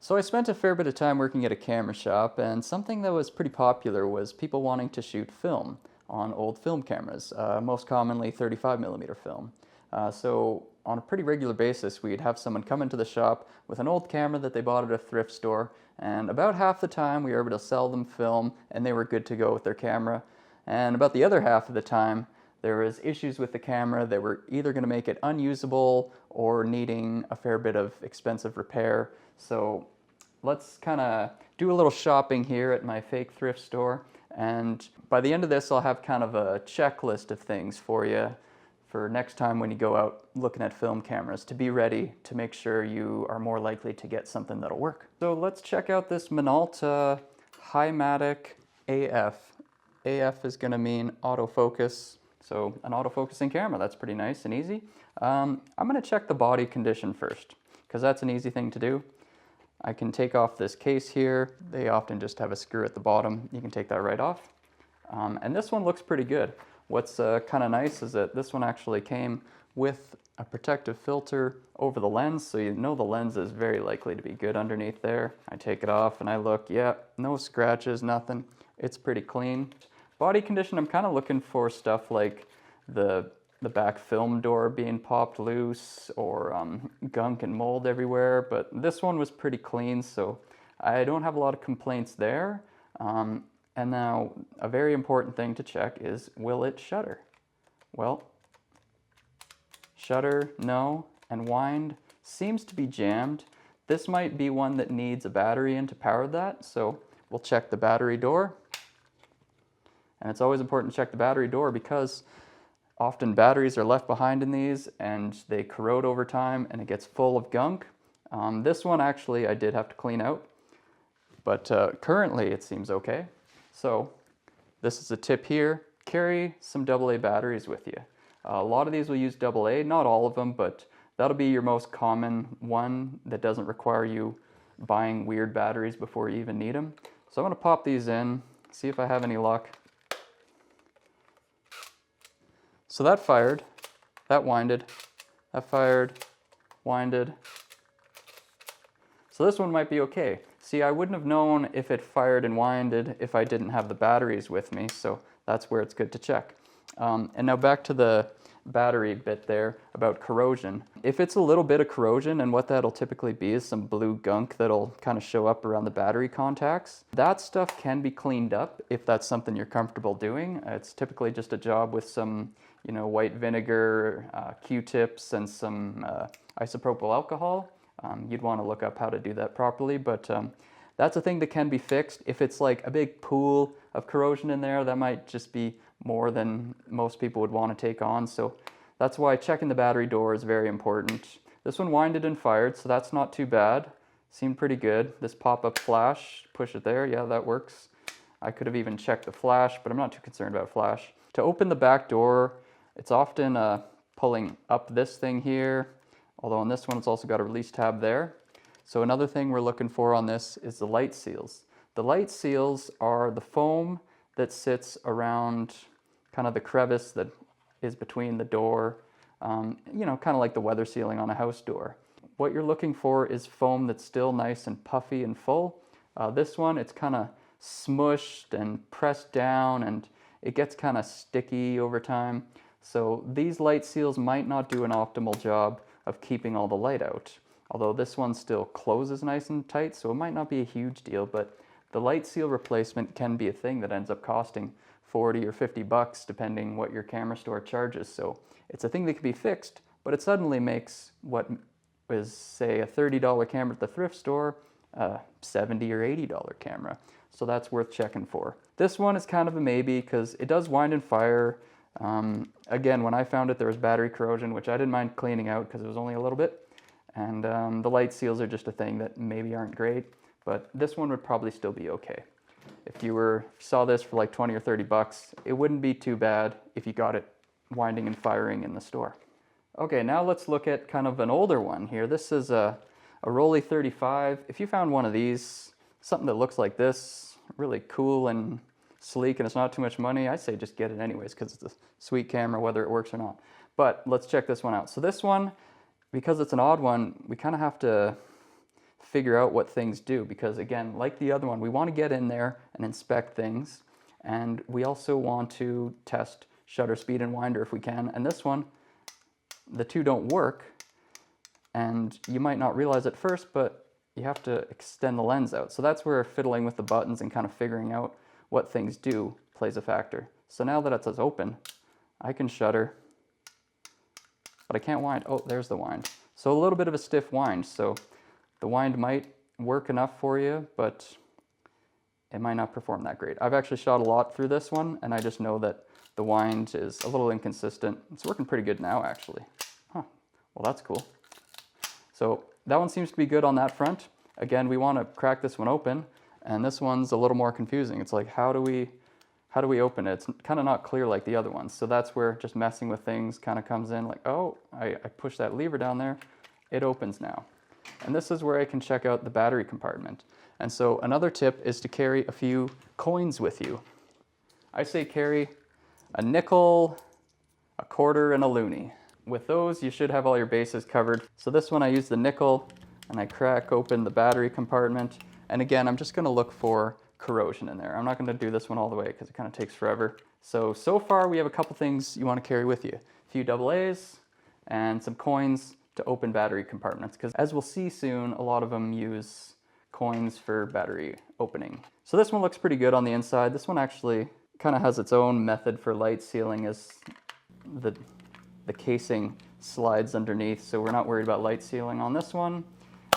So I spent a fair bit of time working at a camera shop, and something that was pretty popular was people wanting to shoot film on old film cameras, most commonly 35mm film. So on a pretty regular basis, we'd have someone come into the shop with an old camera that they bought at a thrift store, and about half the time we were able to sell them film and they were good to go with their camera. And about the other half of the time, there was issues with the camera that were either going to make it unusable or needing a fair bit of expensive repair. So let's kind of do a little shopping here at my fake thrift store, and by the end of this I'll have kind of a checklist of things for you for next time when you go out looking at film cameras to be ready to make sure you are more likely to get something that'll work. So let's check out this Minolta Hi-Matic AF. AF is going to mean autofocus, so an autofocusing camera. That's pretty nice and easy. I'm going to check the body condition first because that's an easy thing to do. I can take off this case here. They often just have a screw at the bottom. You can take that right off. And this one looks pretty good. What's kind of nice is that this one actually came with a protective filter over the lens, so you know the lens is very likely to be good underneath there. I take it off and I look, yeah, no scratches, nothing. It's pretty clean. Body condition, I'm kind of looking for stuff like the back film door being popped loose or gunk and mold everywhere, but this one was pretty clean, so I don't have a lot of complaints there. And now a very important thing to check is, will it shutter? Well, shutter, no, and wind seems to be jammed. This might be one that needs a battery in to power that, so we'll check the battery door. And it's always important to check the battery door because often batteries are left behind in these and they corrode over time and it gets full of gunk. This one actually I did have to clean out, but currently it seems okay. So this is a tip here. Carry some AA batteries with you. A lot of these will use AA, not all of them, but that'll be your most common one that doesn't require you buying weird batteries before you even need them. So I'm going to pop these in, see if I have any luck. So that fired, that winded, that fired, winded. So this one might be okay. See, I wouldn't have known if it fired and winded if I didn't have the batteries with me, so that's where it's good to check. And now back to the battery bit there about corrosion. If it's a little bit of corrosion, and what that'll typically be is some blue gunk that'll kind of show up around the battery contacts, that stuff can be cleaned up if that's something you're comfortable doing. It's typically just a job with some, white vinegar, Q-tips, and some isopropyl alcohol. You'd want to look up how to do that properly, but that's a thing that can be fixed. If it's like a big pool of corrosion in there, that might just be more than most people would want to take on, so that's why checking the battery door is very important. This one winded and fired, so that's not too bad. Seemed pretty good. This pop-up flash, push it there, yeah, that works. I could have even checked the flash, but I'm not too concerned about flash. To open the back door, it's often pulling up this thing here, although on this one it's also got a release tab there. So another thing we're looking for on this is the light seals. The light seals are the foam that sits around kind of the crevice that is between the door, kind of like the weather sealing on a house door. What you're looking for is foam that's still nice and puffy and full. This one, it's kind of smushed and pressed down and it gets kind of sticky over time. So these light seals might not do an optimal job of keeping all the light out. Although this one still closes nice and tight, so it might not be a huge deal, but the light seal replacement can be a thing that ends up costing 40 or 50 bucks depending what your camera store charges. So it's a thing that can be fixed, but it suddenly makes what is, say, a $30 camera at the thrift store a $70 or $80 camera. So that's worth checking for. This one is kind of a maybe because it does wind and fire. Again, when I found it, there was battery corrosion, which I didn't mind cleaning out because it was only a little bit. And the light seals are just a thing that maybe aren't great, but this one would probably still be okay. If you saw this for like 20 or 30 bucks, it wouldn't be too bad if you got it winding and firing in the store. Okay, now let's look at kind of an older one here. This is a Rollei 35. If you found one of these, something that looks like this, really cool and sleek and it's not too much money, I say just get it anyways because it's a sweet camera whether it works or not. But let's check this one out. So this one, because it's an odd one, we kind of have to figure out what things do, because again, like the other one, we want to get in there and inspect things, and we also want to test shutter speed and winder if we can. And this one, the two don't work, and you might not realize at first, but you have to extend the lens out. So that's where fiddling with the buttons and kind of figuring out what things do plays a factor. So now that it says open, I can shutter, but I can't wind. Oh, there's the wind. So a little bit of a stiff wind. So the wind might work enough for you, but it might not perform that great. I've actually shot a lot through this one, and I just know that the wind is a little inconsistent. It's working pretty good now, actually. Huh, well, that's cool. So that one seems to be good on that front. Again, we want to crack this one open, and this one's a little more confusing. It's like, how do we open it? It's kind of not clear like the other ones. So that's where just messing with things kind of comes in. Like, oh, I push that lever down there, it opens now. And this is where I can check out the battery compartment. And so another tip is to carry a few coins with you. I say carry a nickel, a quarter, and a loonie. With those, you should have all your bases covered. So this one, I use the nickel, and I crack open the battery compartment. And again, I'm just gonna look for corrosion in there. I'm not gonna do this one all the way because it kind of takes forever. So far we have a couple things you wanna carry with you. A few AA's and some coins to open battery compartments, because as we'll see soon, a lot of them use coins for battery opening. So this one looks pretty good on the inside. This one actually kind of has its own method for light sealing, as the casing slides underneath, so we're not worried about light sealing on this one.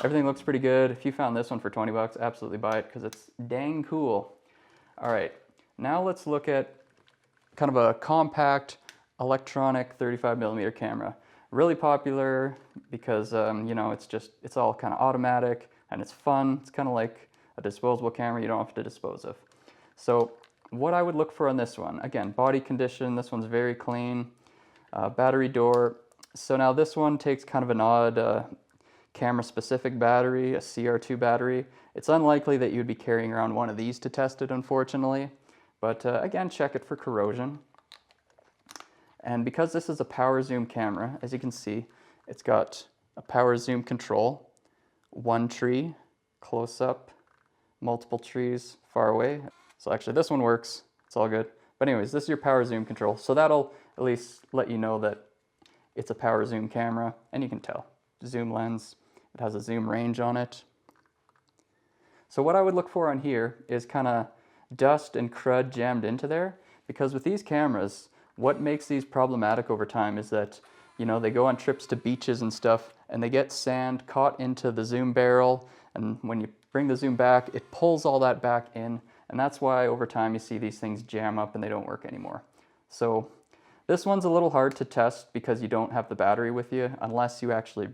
Everything looks pretty good. If you found this one for 20 bucks, absolutely buy it because it's dang cool. All right, now let's look at kind of a compact electronic 35mm camera. Really popular because you know, it's all kind of automatic and it's fun. It's kind of like a disposable camera you don't have to dispose of. So what I would look for on this one, again, body condition. This one's very clean. Battery door. So now this one takes kind of an odd camera-specific battery, a CR2 battery. It's unlikely that you'd be carrying around one of these to test it, unfortunately. But again, check it for corrosion. And because this is a power zoom camera, as you can see, it's got a power zoom control, one tree, close up, multiple trees far away. So actually this one works, it's all good. But anyways, this is your power zoom control. So that'll at least let you know that it's a power zoom camera, and you can tell. Zoom lens, it has a zoom range on it. So what I would look for on here is kind of dust and crud jammed into there, because with these cameras, what makes these problematic over time is that, you know, they go on trips to beaches and stuff, and they get sand caught into the zoom barrel, and when you bring the zoom back, it pulls all that back in, and that's why over time you see these things jam up and they don't work anymore. So this one's a little hard to test because you don't have the battery with you, unless you actually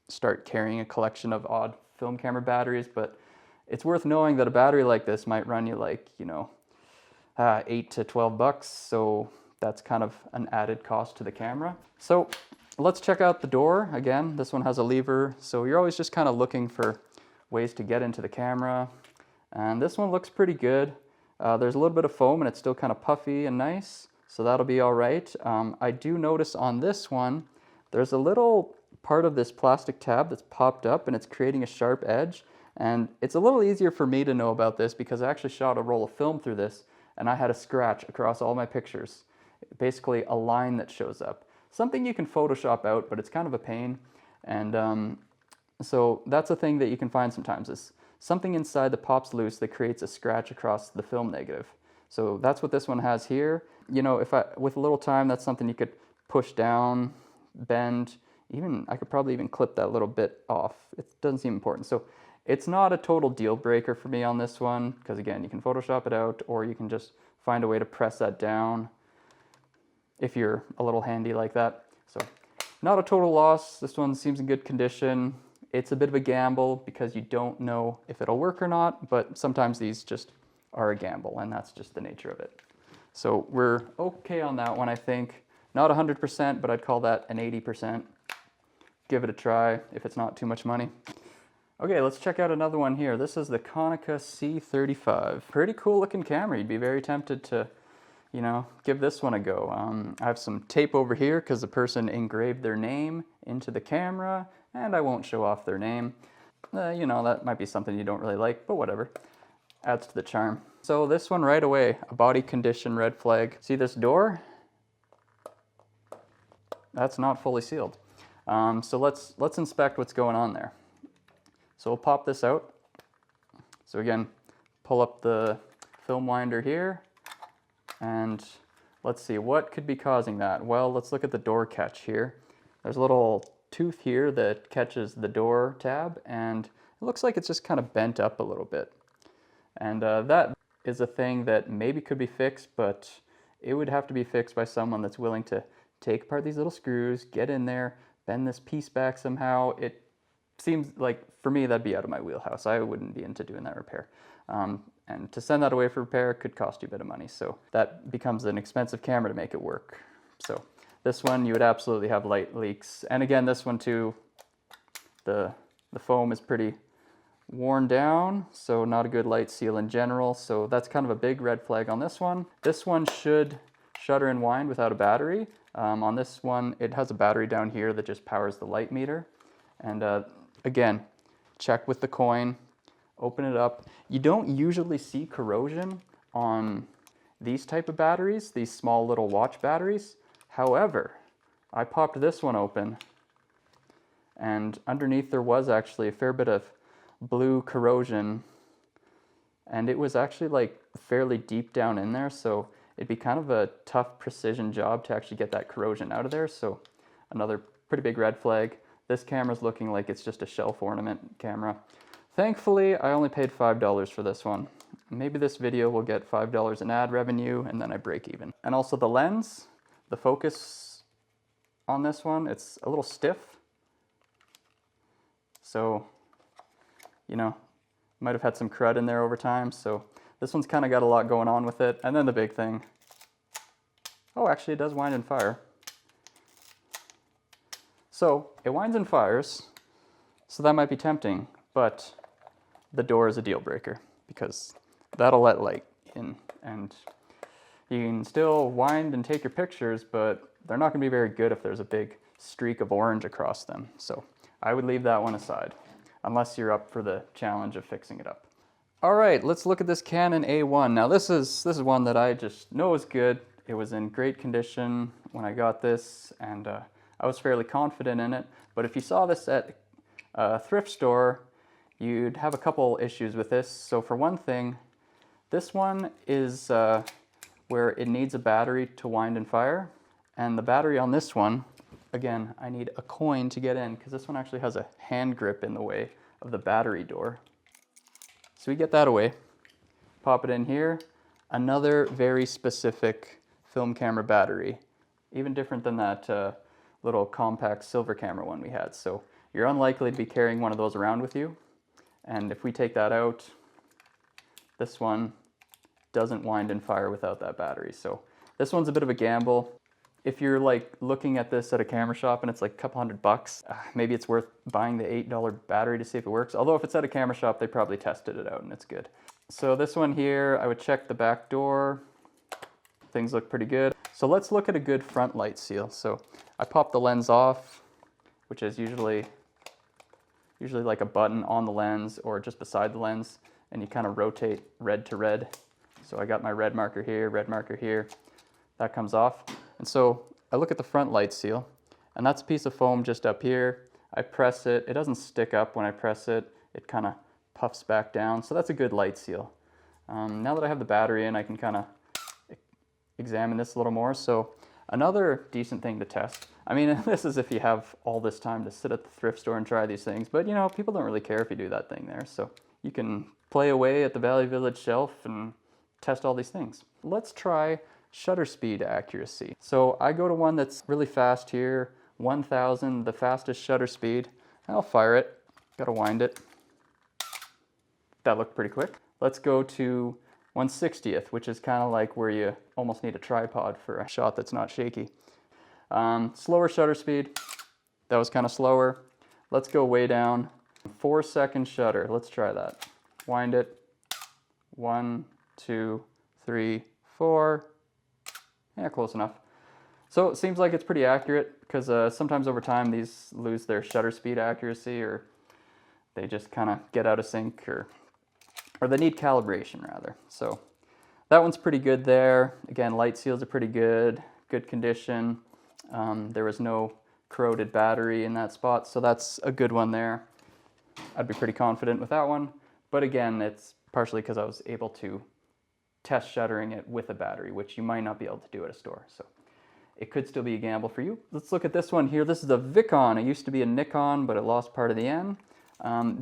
start carrying a collection of odd film camera batteries. But it's worth knowing that a battery like this might run you like, you know, 8 to 12 bucks. So that's kind of an added cost to the camera. So let's check out the door. Again, this one has a lever. So you're always just kind of looking for ways to get into the camera. And this one looks pretty good. There's a little bit of foam and it's still kind of puffy and nice. So that'll be all right. I do notice on this one, there's a little part of this plastic tab that's popped up and it's creating a sharp edge. And it's a little easier for me to know about this because I actually shot a roll of film through this and I had a scratch across all my pictures. Basically a line that shows up. Something you can Photoshop out, but it's kind of a pain. And so that's a thing that you can find sometimes, is something inside that pops loose that creates a scratch across the film negative. So that's what this one has here. You know, with a little time, that's something you could push down, bend, even, I could probably even clip that little bit off. It doesn't seem important. So it's not a total deal breaker for me on this one, because again, you can Photoshop it out, or you can just find a way to press that down if you're a little handy like that. So not a total loss. This one seems in good condition. It's a bit of a gamble because you don't know if it'll work or not, but sometimes these just are a gamble, and that's just the nature of it. So we're okay on that one, I think. Not 100%, but I'd call that an 80%. Give it a try if it's not too much money. Okay, let's check out another one here. This is the Konica C35. Pretty cool looking camera. You'd be very tempted to, you know, give this one a go. I have some tape over here because the person engraved their name into the camera, and I won't show off their name. You know, that might be something you don't really like, but whatever. Adds to the charm. So this one right away, a body condition red flag. See this door? That's not fully sealed. So let's inspect what's going on there. So we'll pop this out. So again, pull up the film winder here, and let's see what could be causing that. Well, let's look at the door catch here. There's a little tooth here that catches the door tab, and it looks like it's just kind of bent up a little bit. And that is a thing that maybe could be fixed, but it would have to be fixed by someone that's willing to take apart these little screws, get in there, bend this piece back somehow. It seems like, for me, that'd be out of my wheelhouse. I wouldn't be into doing that repair. And to send that away for repair could cost you a bit of money. So that becomes an expensive camera to make it work. So this one, you would absolutely have light leaks. And again, this one too, the foam is pretty worn down, so not a good light seal in general. So that's kind of a big red flag on this one. This one should shutter and wind without a battery. On this one, it has a battery down here that just powers the light meter. And again, check with the coin, open it up. You don't usually see corrosion on these type of batteries, these small little watch batteries. However, I popped this one open, and underneath there was actually a fair bit of blue corrosion, and it was actually like fairly deep down in there, so it'd be kind of a tough precision job to actually get that corrosion out of there. So another pretty big red flag. This camera's looking like it's just a shelf ornament camera. Thankfully, I only paid $5 for this one. Maybe this video will get $5 in ad revenue, and then I break even. And also the lens, the focus on this one, it's a little stiff. So, you know, might have had some crud in there over time. So this one's kind of got a lot going on with it. And then the big thing, oh, actually it does wind and fire. So it winds and fires, so that might be tempting, but the door is a deal breaker because that'll let light in, and you can still wind and take your pictures, but they're not going to be very good if there's a big streak of orange across them. So I would leave that one aside, unless you're up for the challenge of fixing it up. All right, let's look at this Canon A1. Now this is one that I just know is good. It was in great condition when I got this, and I was fairly confident in it. But if you saw this at a thrift store, you'd have a couple issues with this. So for one thing, this one is where it needs a battery to wind and fire. And the battery on this one, again, I need a coin to get in because this one actually has a hand grip in the way of the battery door. So we get that away, pop it in here. Another very specific film camera battery, even different than that little compact silver camera one we had. So you're unlikely to be carrying one of those around with you. And if we take that out, this one doesn't wind and fire without that battery. So this one's a bit of a gamble. If you're like looking at this at a camera shop and it's like a couple $100, maybe it's worth buying the $8 battery to see if it works. Although if it's at a camera shop, they probably tested it out and it's good. So this one here, I would check the back door. Things look pretty good. So let's look at a good front light seal. So I pop the lens off, which is usually like a button on the lens or just beside the lens, and you kind of rotate red to red. So I got my red marker here, that comes off. And so I look at the front light seal, and that's a piece of foam just up here. I press it, it doesn't stick up when I press it, it kind of puffs back down. So that's a good light seal. Now that I have the battery in, I can kind of examine this a little more. So another decent thing to test. I mean, this is if you have all this time to sit at the thrift store and try these things, but you know, people don't really care if you do that thing there. So you can play away at the Valley Village shelf and test all these things. Let's try shutter speed accuracy. So I go to one that's really fast here, 1000, the fastest shutter speed. I'll fire it, gotta wind it. That looked pretty quick. Let's go to 1/60th, which is kind of like where you almost need a tripod for a shot that's not shaky. Slower shutter speed, that was kind of slower. Let's go way down. 4-second shutter, let's try that. Wind it, 1, 2, 3, 4. Yeah, close enough. So it seems like it's pretty accurate because sometimes over time these lose their shutter speed accuracy, or they just kind of get out of sync, or they need calibration rather. So that one's pretty good there. Again, light seals are pretty good condition. There was no corroded battery in that spot, so that's a good one there. I'd be pretty confident with that one. But again, it's partially because I was able to test shuttering it with a battery, which you might not be able to do at a store. So it could still be a gamble for you. Let's look at this one here. This is a Vicon. It used to be a Nikon, but it lost part of the N.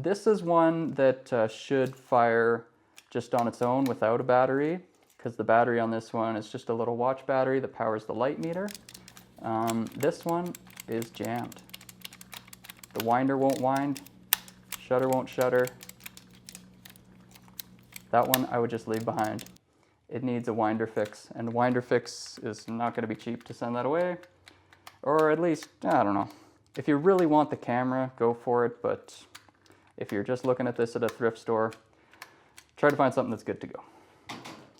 This is one that should fire just on its own without a battery, because the battery on this one is just a little watch battery that powers the light meter. This one is jammed. The winder won't wind, shutter won't shutter. That one I would just leave behind. It needs a winder fix, and the winder fix is not going to be cheap to send that away. Or at least, I don't know. If you really want the camera, go for it, but if you're just looking at this at a thrift store, try to find something that's good to go.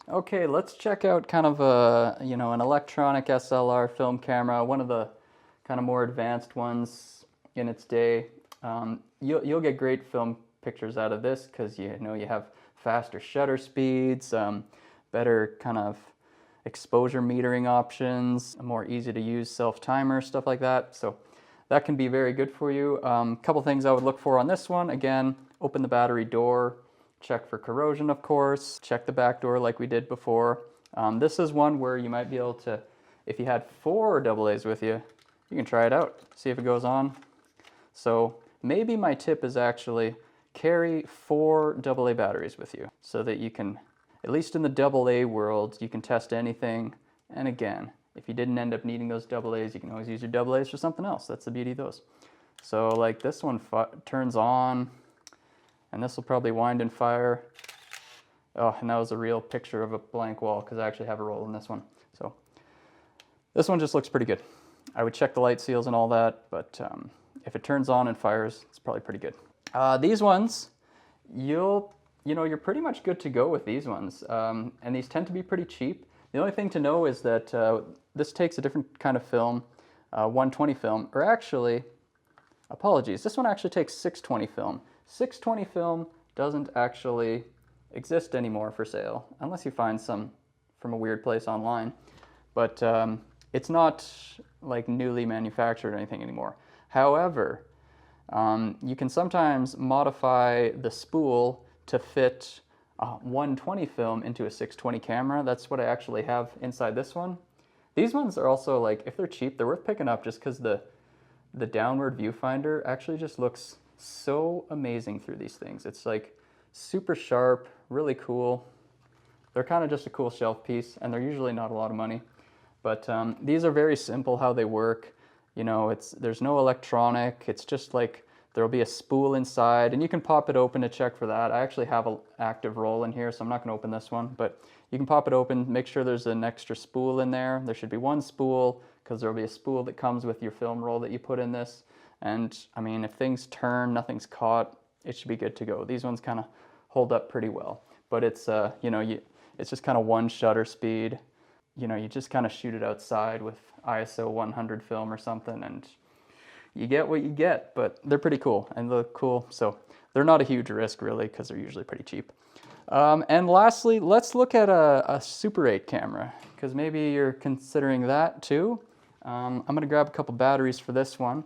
Okay, let's check out kind of a, an electronic SLR film camera, one of the kind of more advanced ones in its day. You'll get great film pictures out of this because you have faster shutter speeds, better kind of exposure metering options, a more easy to use self-timer, stuff like that. So that can be very good for you. Couple things I would look for on this one. Again, open the battery door, check for corrosion, of course, check the back door like we did before. This is one where you might be able to, if you had 4 AA's with you, you can try it out, see if it goes on. So maybe my tip is actually carry 4 AA batteries with you so that you can, at least in the AA world, you can test anything. And again, if you didn't end up needing those AA's, you can always use your AA's for something else. That's the beauty of those. So like this one turns on, and this will probably wind and fire. Oh, and that was a real picture of a blank wall because I actually have a roll in this one. So this one just looks pretty good. I would check the light seals and all that, but if it turns on and fires, it's probably pretty good. These ones, you're pretty much good to go with these ones, and these tend to be pretty cheap. The only thing to know is that this takes a different kind of film, 120 film, or actually, apologies, this one actually takes 620 film. 620 film doesn't actually exist anymore for sale, unless you find some from a weird place online, but it's not like newly manufactured or anything anymore. However, you can sometimes modify the spool to fit 120 film into a 620 camera. That's what I actually have inside this one. These ones are also, like, if they're cheap, they're worth picking up just because the downward viewfinder actually just looks so amazing through these things. It's like super sharp, really cool. They're kind of just a cool shelf piece, and they're usually not a lot of money. But these are very simple how they work. There's no electronic. It's just like there'll be a spool inside, and you can pop it open to check for that. I actually have an active roll in here, so I'm not going to open this one, but you can pop it open, make sure there's an extra spool in there. There should be one spool, because there'll be a spool that comes with your film roll that you put in this. And I mean, if things turn, nothing's caught, it should be good to go. These ones kind of hold up pretty well, but it's it's just kind of one shutter speed. You just kind of shoot it outside with ISO 100 film or something, and you get what you get, but they're pretty cool and look cool. So they're not a huge risk really, because they're usually pretty cheap. And lastly, let's look at a Super 8 camera, because maybe you're considering that too. I'm gonna grab a couple batteries for this one.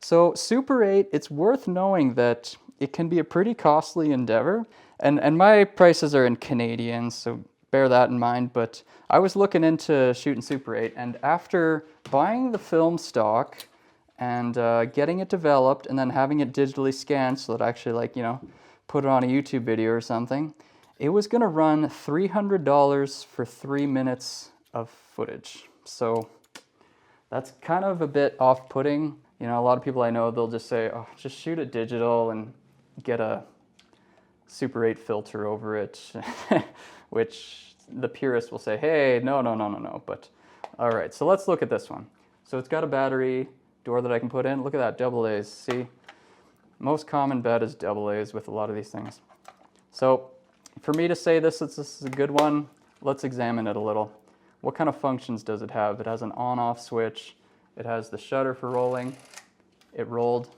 So Super 8, it's worth knowing that it can be a pretty costly endeavor, and my prices are in Canadian, so bear that in mind. But I was looking into shooting Super 8, and after buying the film stock and getting it developed and then having it digitally scanned so that I actually put it on a YouTube video or something, it was gonna run $300 for 3 minutes of footage. So that's kind of a bit off-putting. A lot of people I know, they'll just say, oh, just shoot it digital and get a Super 8 filter over it, which the purist will say, hey, no. But all right, so let's look at this one. So it's got a battery door that I can put in. Look at that, AA's. See, most common bet is AA's with a lot of these things. So for me to say this is a good one, let's examine it a little. What kind of functions does it have? It has an on-off switch. It has the shutter for rolling. It rolled.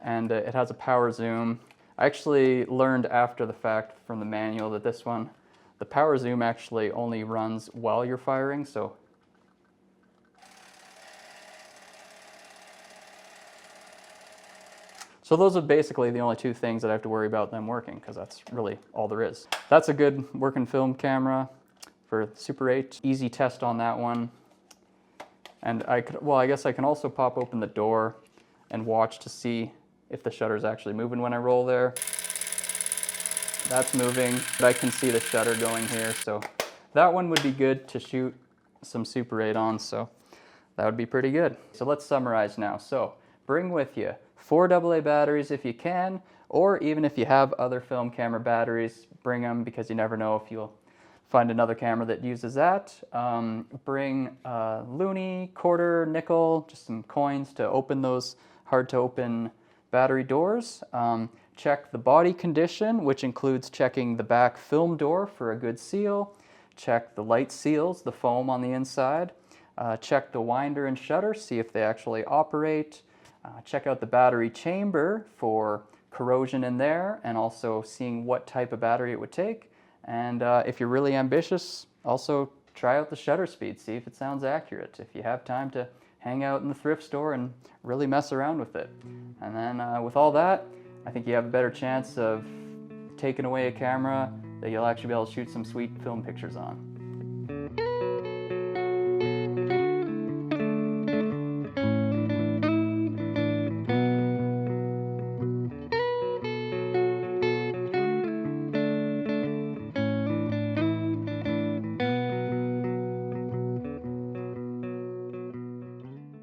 and it has a power zoom. I actually learned after the fact from the manual that this one, the power zoom actually only runs while you're firing, so those are basically the only two things that I have to worry about them working, because that's really all there is. That's a good working film camera for Super 8. Easy test on that one. And I guess I can also pop open the door and watch to see if the shutter's actually moving when I roll there. That's moving, but I can see the shutter going here, so that one would be good to shoot some Super 8 on, so that would be pretty good. So let's summarize now. So bring with you 4 AA batteries if you can, or even if you have other film camera batteries, bring them, because you never know if you'll find another camera that uses that. Bring a loonie, quarter, nickel, just some coins to open those hard to open battery doors. Check the body condition, which includes checking the back film door for a good seal. Check the light seals, the foam on the inside. Check the winder and shutter, see if they actually operate. Check out the battery chamber for corrosion in there, and also seeing what type of battery it would take. And if you're really ambitious, also try out the shutter speed, see if it sounds accurate, if you have time to hang out in the thrift store and really mess around with it. And then with all that, I think you have a better chance of taking away a camera that you'll actually be able to shoot some sweet film pictures on.